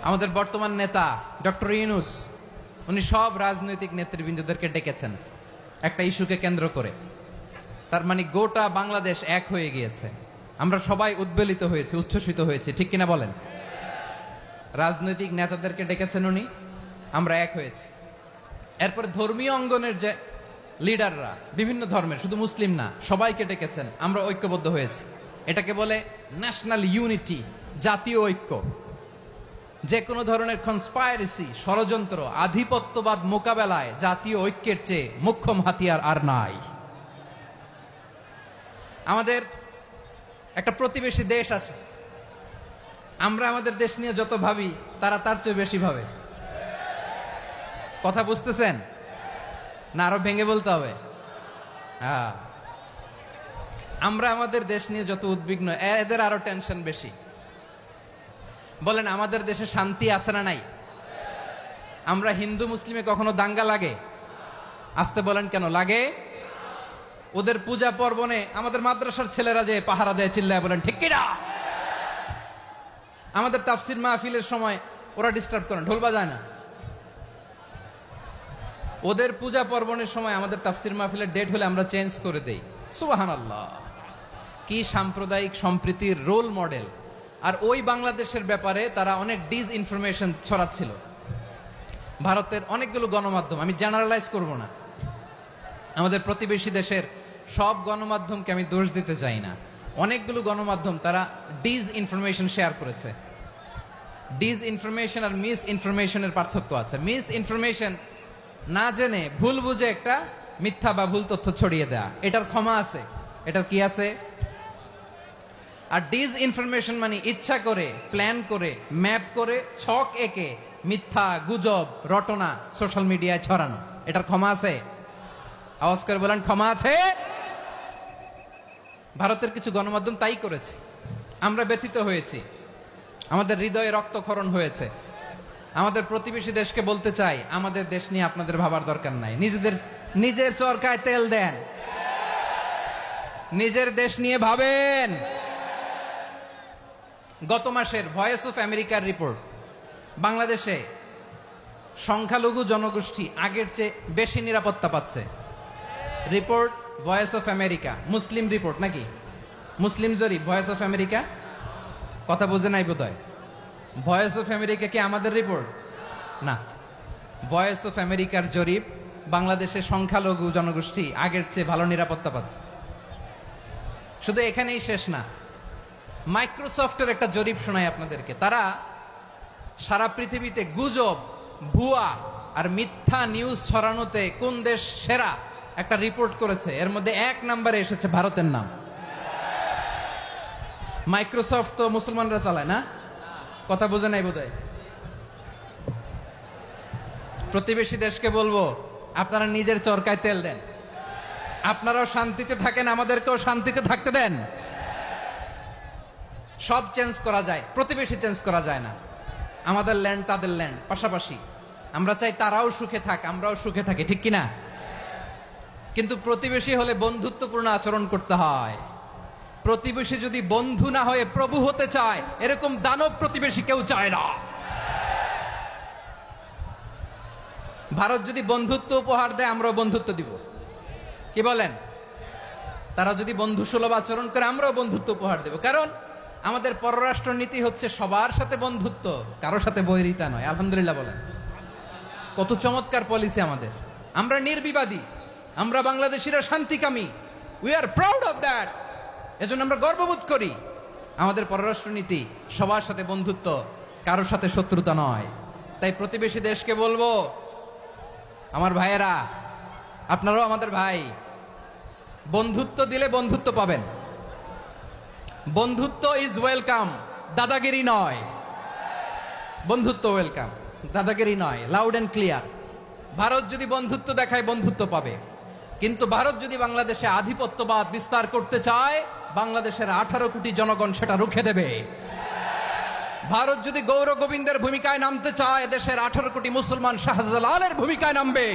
আমাদের বর্তমান নেতা ডক্টর ইউনূস উনি সব রাজনৈতিক নেতৃবৃন্দদেরকে ডেকেছেন একটা ইস্যুকে কেন্দ্র করে। তার মানে গোটা বাংলাদেশ এক হয়ে গিয়েছে, আমরা সবাই উদ্বেলিত হয়েছে, উচ্ছ্বসিত হয়েছে, ঠিক কিনা বলেন? রাজনৈতিক নেতাদেরকে ডেকেছেন উনি, আমরা এক হয়েছি। এরপরে ধর্মীয় অঙ্গনের যে লিডাররা, বিভিন্ন ধর্মের, শুধু মুসলিম না, সবাইকে ডেকেছেন, আমরা ঐক্যবদ্ধ হয়েছি। এটাকে বলে ন্যাশনাল ইউনিটি, জাতীয় ঐক্য। যে কোনো ধরনের কনস্পাইরেসি, ষড়যন্ত্র, আধিপত্যবাদ মোকাবেলায় জাতীয় ঐক্যের চেয়ে মোক্ষম হাতিয়ার আর নাই। আমাদের একটা প্রতিবেশী দেশ আছে, আমরা আমাদের দেশ নিয়ে যত ভাবি তারা তার চেয়ে বেশি ভাবে। কথা বুঝতেছেন না? আরো ভেঙে বলতে হবে। হ্যাঁ, আমরা আমাদের দেশ নিয়ে যত উদ্বিগ্ন, এদের আরো টেনশন বেশি। বলেন, আমাদের দেশে শান্তি আছে না নাই? আমরা হিন্দু মুসলিমে কখনো দাঙ্গা লাগে? আসতে বলেন, কেন লাগে? ওদের পূজা পর্বণে আমাদের মাদ্রাসার ছেলেরা যে পাহারা দেয়, চিল্লায় বলেন ঠিক কিনা? আমাদের তাফসির মাহফিলের সময় ওরা ডিস্টার্ব করেন, ঢোল বাজায় না। ওদের পূজা পর্বণের সময় আমাদের তাফসির মাহফিলের ডেট হলে আমরা চেঞ্জ করে দেই। সুবহানাল্লাহ, কি সাম্প্রদায়িক সম্প্রীতির রোল মডেল। আর ওই বাংলাদেশের ব্যাপারে তারা অনেক ডিসইনফরমেশন ছড়াচ্ছিল। ভারতের অনেকগুলো গণমাধ্যম, আমি জেনারেলাইজ করব না, আমাদের প্রতিবেশী দেশের সব গণমাধ্যমকে আমি দোষ দিতে চাই না, অনেকগুলো গণমাধ্যম তারা ডিসইনফরমেশন শেয়ার করেছে। ডিসইনফরমেশন আর মিস ইনফরমেশনের পার্থক্য আছে। মিস ইনফরমেশন না জেনে ভুল বুঝে একটা মিথ্যা বা ভুল তথ্য ছড়িয়ে দেয়া, এটার ক্ষমা আছে, এটার কি আছে? আর ডিসইনফরমেশন মানে ইচ্ছা করে, প্ল্যান করে, ম্যাপ করে, ছক এঁকে মিথ্যা, গুজব, রটনা সোশ্যাল মিডিয়ায় ছড়ানো, এটার ক্ষমা আছে? আওয়াজ করে বলেন, ক্ষমা আছে? ভারতের কিছু গণমাধ্যম তাই করেছে, আমরা ব্যথিত হয়েছি, আমাদের হৃদয়ে রক্তক্ষরণ হয়েছে। আমাদের প্রতিবেশী দেশকে বলতে চাই, আমাদের দেশ নিয়ে আপনাদের ভাবার দরকার নাই, নিজের চরকায় তেল দেন, নিজের দেশ নিয়ে ভাবেন। গত মাসের ভয়েস অফ আমেরিকার রিপোর্ট, বাংলাদেশে সংখ্যালঘু জনগোষ্ঠী আগের চেয়ে বেশি নিরাপত্তা পাচ্ছে। Report voice of America, Muslim report নাকি? মুসলিম জরিপ, ভয়েস অফ আমেরিকা। কথা বুঝে নাই বোধহয়। ভয়েস অফ আমেরিকা কি আমাদের রিপোর্ট? না, ভয়েস অফ আমেরিকার জরিপ, বাংলাদেশের সংখ্যালঘু জনগোষ্ঠী আগের চেয়ে ভালো নিরাপত্তা পাচ্ছে। শুধু এখানেই শেষ না, মাইক্রোসফটের একটা জরিপ শোনাই আপনাদেরকে। তারা সারা পৃথিবীতে গুজব, ভুয়া আর মিথ্যা নিউজ ছড়ানোতে কোন দেশ সেরা একটা রিপোর্ট করেছে, এর মধ্যে 1 নম্বরে এসেছে ভারতের নাম। মাইক্রোসফট তো মুসলমানরা চালায় না? কথা বোঝে নাই বোধহয়। প্রতিবেশী দেশকে বলবো, আপনারা নিজের চরকায় তেল দেন, আপনারাও শান্তিতে থাকেন, আমাদেরকেও শান্তিতে থাকতে দেন। সব চেঞ্জ করা যায়, প্রতিবেশী চেঞ্জ করা যায় না। আমাদের ল্যান্ড তাদের ল্যান্ড, পাশাপাশি। আমরা চাই তারাও সুখে থাক, আমরাও সুখে থাকি, ঠিক কিনা? কিন্তু প্রতিবেশী হলে বন্ধুত্বপূর্ণ আচরণ করতে হয়। প্রতিবেশী যদি বন্ধু না হয়ে প্রভু হতে চায়, এরকম দানব প্রতিবেশী কেউ চায় না। ভারত যদি বন্ধুত্ব উপহার দেয়, আমরাও বন্ধুত্ব দিব, কি বলেন? তারা যদি বন্ধু সুলভ আচরণ করে, আমরাও বন্ধুত্ব উপহার দেব। কারণ আমাদের পররাষ্ট্র নীতি হচ্ছে সবার সাথে বন্ধুত্ব, কারো সাথে বৈরিতা নয়। আলহামদুলিল্লাহ বলেন, কত চমৎকার পলিসি আমাদের। আমরা নির্বিবাদী, আমরা বাংলাদেশিরা শান্তিকামী, we are proud of that. এজন্য আমরা গর্ববোধ করি। আমাদের পররাষ্ট্র নীতি সবার সাথে বন্ধুত্ব, কারোর সাথে শত্রুতা নয়। তাই প্রতিবেশী দেশকে বলবো, আমার ভাইয়েরা, আপনারাও আমাদের ভাই, বন্ধুত্ব দিলে বন্ধুত্ব পাবেন। বন্ধুত্ব ইজ ওয়েলকাম, দাদাগিরি নয়। বন্ধুত্ব ওয়েলকাম, দাদাগিরি নয়, লাউড এন্ড ক্লিয়ার। ভারত যদি বন্ধুত্ব দেখায়, বন্ধুত্ব পাবে। কিন্তু ভারত যদি বাংলাদেশে আধিপত্যবাদ বিস্তার করতে চায়, বাংলাদেশের 18 কোটি জনগণ সেটা রুখে দেবে। ভারত যদি গৌর গোবিন্দের ভূমিকায় নামতে চায়, দেশের 18 কোটি মুসলমান শাহজালালের ভূমিকায় নামবে।